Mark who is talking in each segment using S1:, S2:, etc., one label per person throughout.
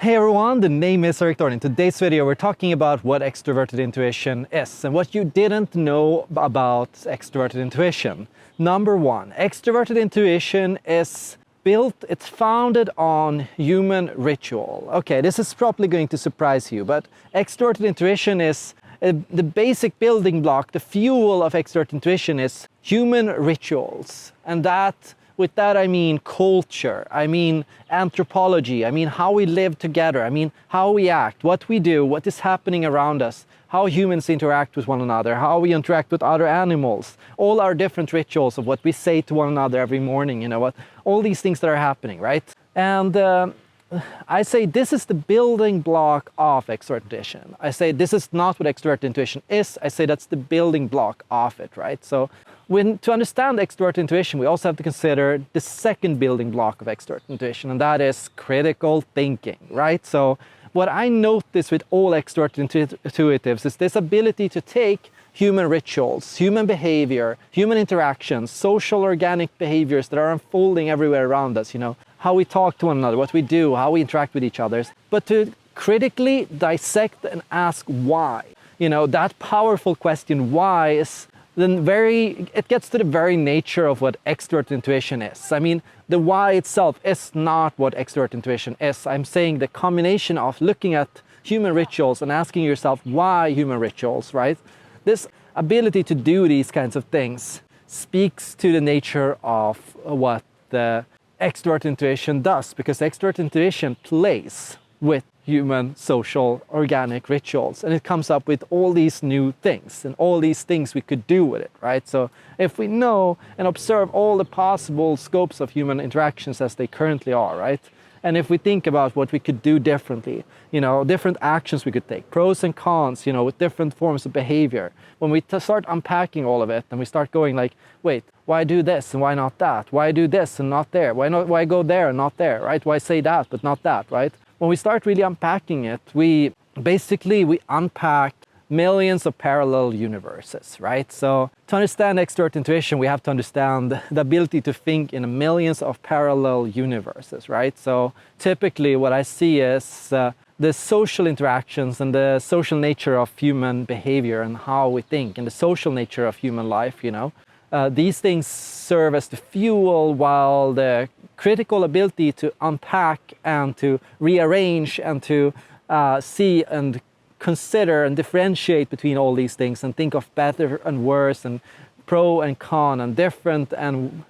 S1: Hey everyone, the name is Extroverted. In today's video we're talking about what extroverted intuition is and what you didn't know about extroverted intuition. Number one, extroverted intuition is it's founded on human ritual. Okay, this is probably going to surprise you, but extroverted intuition is the basic building block, the fuel of extroverted intuition is human rituals. And with that I mean culture, I mean anthropology, I mean how we live together, I mean how we act, what we do, what is happening around us, how humans interact with one another, how we interact with other animals, all our different rituals of what we say to one another every morning, all these things that are happening, right? And I say this is the building block of extroverted intuition. I say this is not what extroverted intuition is, I say that's the building block of it, right? So to understand extroverted intuition, we also have to consider the second building block of extroverted intuition, and that is critical thinking, right? So what I notice with all extroverted intuitives is this ability to take human rituals, human behavior, human interactions, social organic behaviors that are unfolding everywhere around us, how we talk to one another, what we do, how we interact with each other, but to critically dissect and ask why. That powerful question, why, is it gets to the very nature of what extroverted intuition is. I mean, the why itself is not what extroverted intuition is. I'm saying the combination of looking at human rituals and asking yourself why human rituals, right? This ability to do these kinds of things speaks to the nature of what the extroverted intuition does, because extroverted intuition plays with human, social, organic rituals, and it comes up with all these new things and all these things we could do with it, right? So if we know and observe all the possible scopes of human interactions as they currently are, right? And if we think about what we could do differently, different actions we could take, pros and cons, with different forms of behavior, when we start unpacking all of it and we start going like, wait, why do this and why not that? Why do this and not there? Why go there and not there, right? Why say that but not that, right? When we start really unpacking it, we unpack millions of parallel universes, right? So to understand extroverted intuition, we have to understand the ability to think in millions of parallel universes, right? So typically what I see is the social interactions and the social nature of human behavior and how we think and the social nature of human life, these things serve as the fuel, while the critical ability to unpack and to rearrange and to see and consider and differentiate between all these things and think of better and worse and pro and con and different, and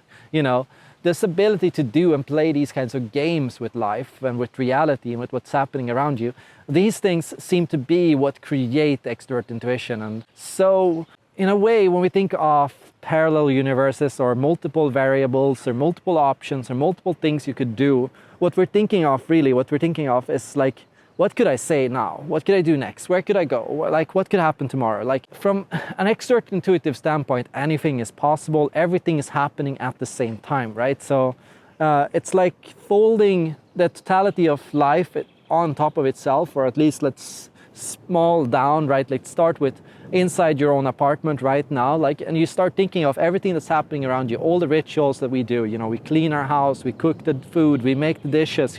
S1: this ability to do and play these kinds of games with life and with reality and with what's happening around you, these things seem to be what create extroverted intuition. And so in a way, when we think of parallel universes or multiple variables or multiple options or multiple things you could do, what we're thinking of is like, what could I say now? What could I do next? Where could I go? Like, what could happen tomorrow? Like, from an extrovert intuitive standpoint, anything is possible. Everything is happening at the same time, right? So it's like folding the totality of life on top of itself, or at least let's small down, right? Like start with inside your own apartment right now, and you start thinking of everything that's happening around you, all the rituals that we do, we clean our house, we cook the food, we make the dishes,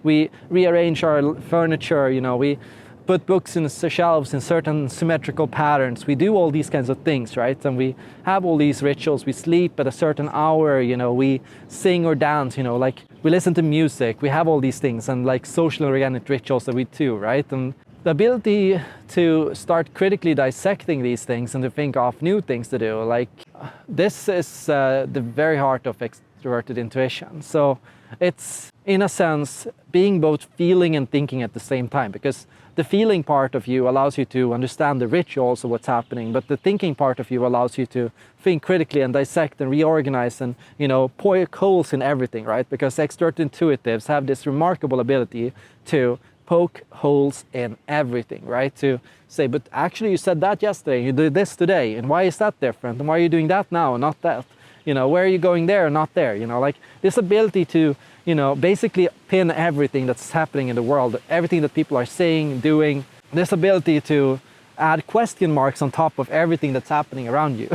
S1: we rearrange our furniture, we put books in the shelves in certain symmetrical patterns, we do all these kinds of things, right? And we have all these rituals, we sleep at a certain hour, we sing or dance, we listen to music, we have all these things, and like social organic rituals that we do, right? And the ability to start critically dissecting these things and to think of new things to do, this is the very heart of extroverted intuition. So it's, in a sense, being both feeling and thinking at the same time, because the feeling part of you allows you to understand the rituals of what's happening, but the thinking part of you allows you to think critically and dissect and reorganize and, poke holes in everything, right? Because extroverted intuitives have this remarkable ability to poke holes in everything, right? To say, but actually you said that yesterday, you did this today, and why is that different? And why are you doing that now and not that? Where are you going there and not there? Like this ability to, basically pin everything that's happening in the world, everything that people are saying, doing, this ability to add question marks on top of everything that's happening around you,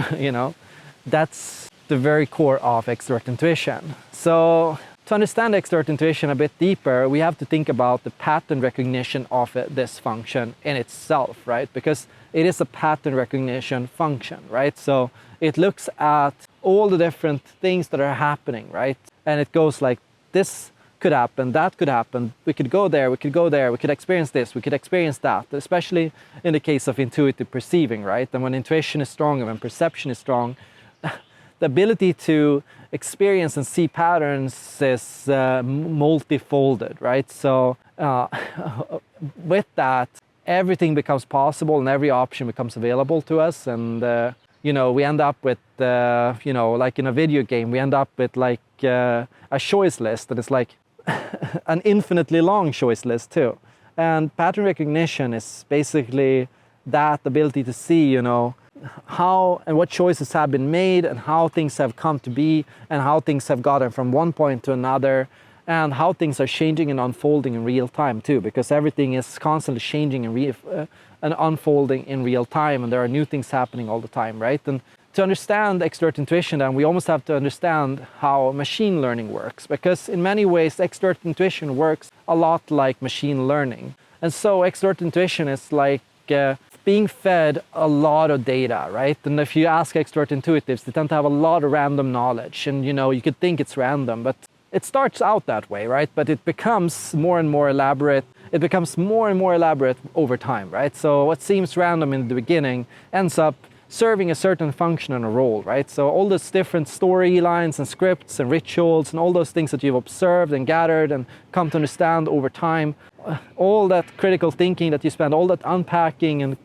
S1: that's the very core of extroverted intuition. So to understand extrovert intuition a bit deeper, we have to think about the pattern recognition of this function in itself, right? Because it is a pattern recognition function, right? So it looks at all the different things that are happening, right? And it goes like, this could happen, that could happen, we could go there, we could go there, we could experience this, we could experience that, especially in the case of intuitive perceiving, right? And when intuition is strong and when perception is strong, the ability to experience and see patterns is multifolded, right? So with that, everything becomes possible and every option becomes available to us. And, you know, we end up with, you know, like in a video game, we end up with like a choice list that is like an infinitely long choice list too. And pattern recognition is basically that ability to see, you know, how and what choices have been made and how things have come to be and how things have gotten from one point to another and how things are changing and unfolding in real time too, because everything is constantly changing and unfolding in real time, and there are new things happening all the time, right? And to understand extrovert intuition, then we almost have to understand how machine learning works, because in many ways extrovert intuition works a lot like machine learning. And so extrovert intuition is like being fed a lot of data, right? And if you ask extrovert intuitives, they tend to have a lot of random knowledge, and you know, you could think it's random, but it starts out that way, right? But it becomes more and more elaborate. It becomes more and more elaborate over time, right? So what seems random in the beginning ends up serving a certain function and a role, right? So all those different storylines and scripts and rituals and all those things that you've observed and gathered and come to understand over time, all that critical thinking that you spend, all that unpacking and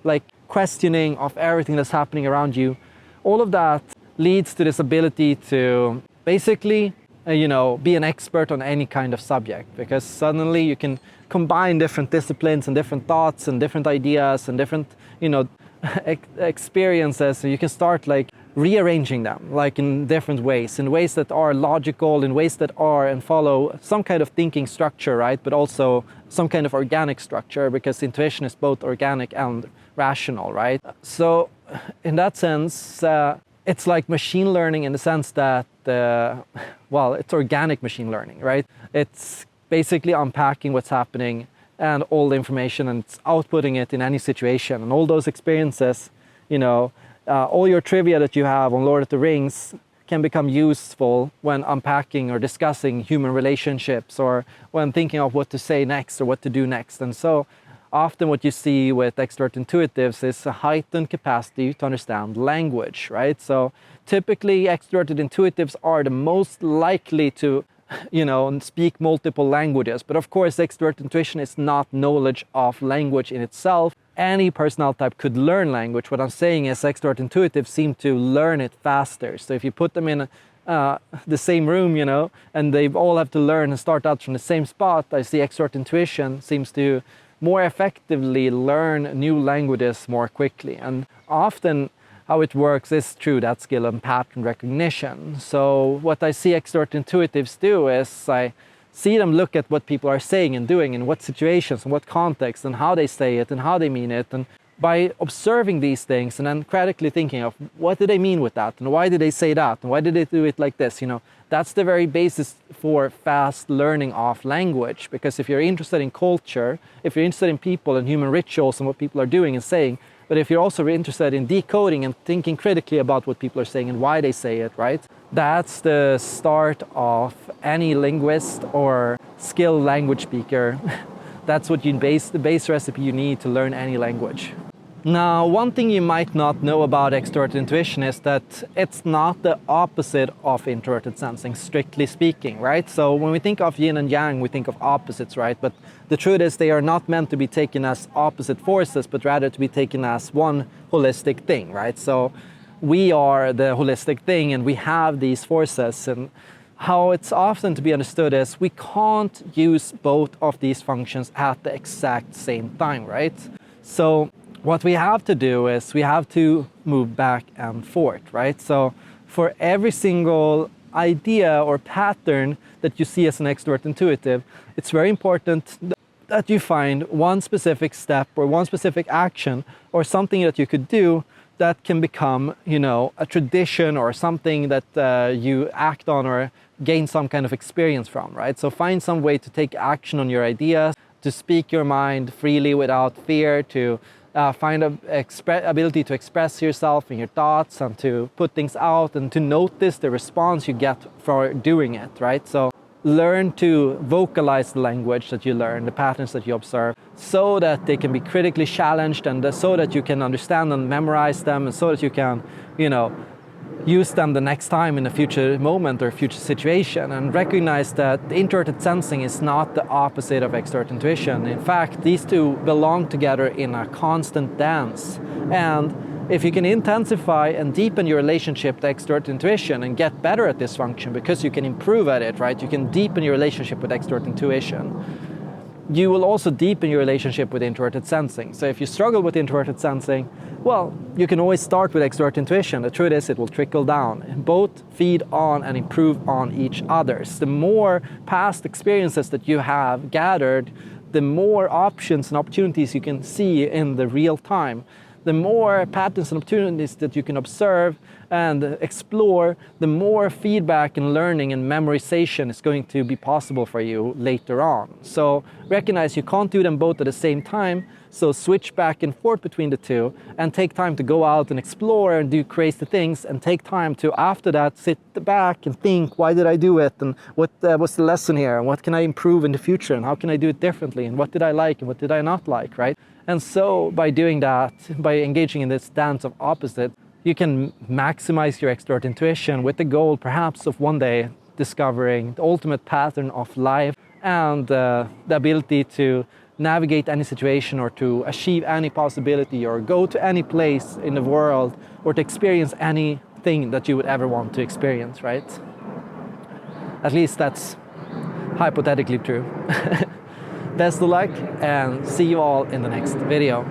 S1: like questioning of everything that's happening around you, all of that leads to this ability to basically, you know, be an expert on any kind of subject, because suddenly you can combine different disciplines and different thoughts and different ideas and different, you know, experiences, and you can start like rearranging them like in different ways, in ways that are logical, in ways that are and follow some kind of thinking structure, right? But also some kind of organic structure, because intuition is both organic and rational, right? So in that sense, it's like machine learning in the sense that, well, it's organic machine learning, right? It's basically unpacking what's happening and all the information, and it's outputting it in any situation. And all those experiences, you know, all your trivia that you have on Lord of the Rings can become useful when unpacking or discussing human relationships, or when thinking of what to say next or what to do next. And so often what you see with extrovert intuitives is a heightened capacity to understand language, right? So typically extroverted intuitives are the most likely to, you know, speak multiple languages. But of course, extrovert intuition is not knowledge of language in itself. Any personality type could learn language. What I'm saying is extrovert intuitives seem to learn it faster. So if you put them in the same room, you know, and they all have to learn and start out from the same spot, I see extrovert intuition seems to more effectively learn new languages more quickly. And often how it works is through that skill and pattern recognition. So what I see extrovert intuitives do is I see them look at what people are saying and doing, in what situations and what context, and how they say it and how they mean it. And by observing these things and then critically thinking of what did they mean with that, and why did they say that, and why did they do it like this, you know, that's the very basis for fast learning of language. Because if you're interested in culture, if you're interested in people and human rituals and what people are doing and saying, but if you're also interested in decoding and thinking critically about what people are saying and why they say it, right? That's the start of any linguist or skilled language speaker. That's what the base recipe you need to learn any language. Now, one thing you might not know about extroverted intuition is that it's not the opposite of introverted sensing, strictly speaking, right? So when we think of yin and yang, we think of opposites, right? But the truth is they are not meant to be taken as opposite forces, but rather to be taken as one holistic thing, right? So we are the holistic thing and we have these forces, and how it's often to be understood is we can't use both of these functions at the exact same time, right? So what we have to do is we have to move back and forth, right? So for every single idea or pattern that you see as an extrovert intuitive, it's very important that you find one specific step or one specific action or something that you could do that can become, you know, a tradition or something that you act on or gain some kind of experience from, right? So find some way to take action on your ideas, to speak your mind freely without fear, to find an ability to express yourself and your thoughts, and to put things out, and to notice the response you get for doing it, right? So learn to vocalize the language that you learn, the patterns that you observe, so that they can be critically challenged, and so that you can understand and memorize them, and so that you can, you know, use them the next time in a future moment or future situation. And recognize that introverted sensing is not the opposite of extroverted intuition. In fact, these two belong together in a constant dance. And if you can intensify and deepen your relationship to extroverted intuition and get better at this function, because you can improve at it, right? You can deepen your relationship with extroverted intuition. You will also deepen your relationship with introverted sensing. So if you struggle with introverted sensing, well, you can always start with extroverted intuition. The truth is, it will trickle down. Both feed on and improve on each other. The more past experiences that you have gathered, the more options and opportunities you can see in the real time. The more patterns and opportunities that you can observe and explore, the more feedback and learning and memorization is going to be possible for you later on. So recognize you can't do them both at the same time, so switch back and forth between the two, and take time to go out and explore and do crazy things, and take time to, after that, sit back and think, why did I do it, and what was the lesson here, and what can I improve in the future, and how can I do it differently, and what did I like and what did I not like, right? And so by doing that, by engaging in this dance of opposites, you can maximize your extrovert intuition with the goal perhaps of one day discovering the ultimate pattern of life, and the ability to navigate any situation, or to achieve any possibility, or go to any place in the world, or to experience anything that you would ever want to experience, right? At least that's hypothetically true. Best of luck, and see you all in the next video.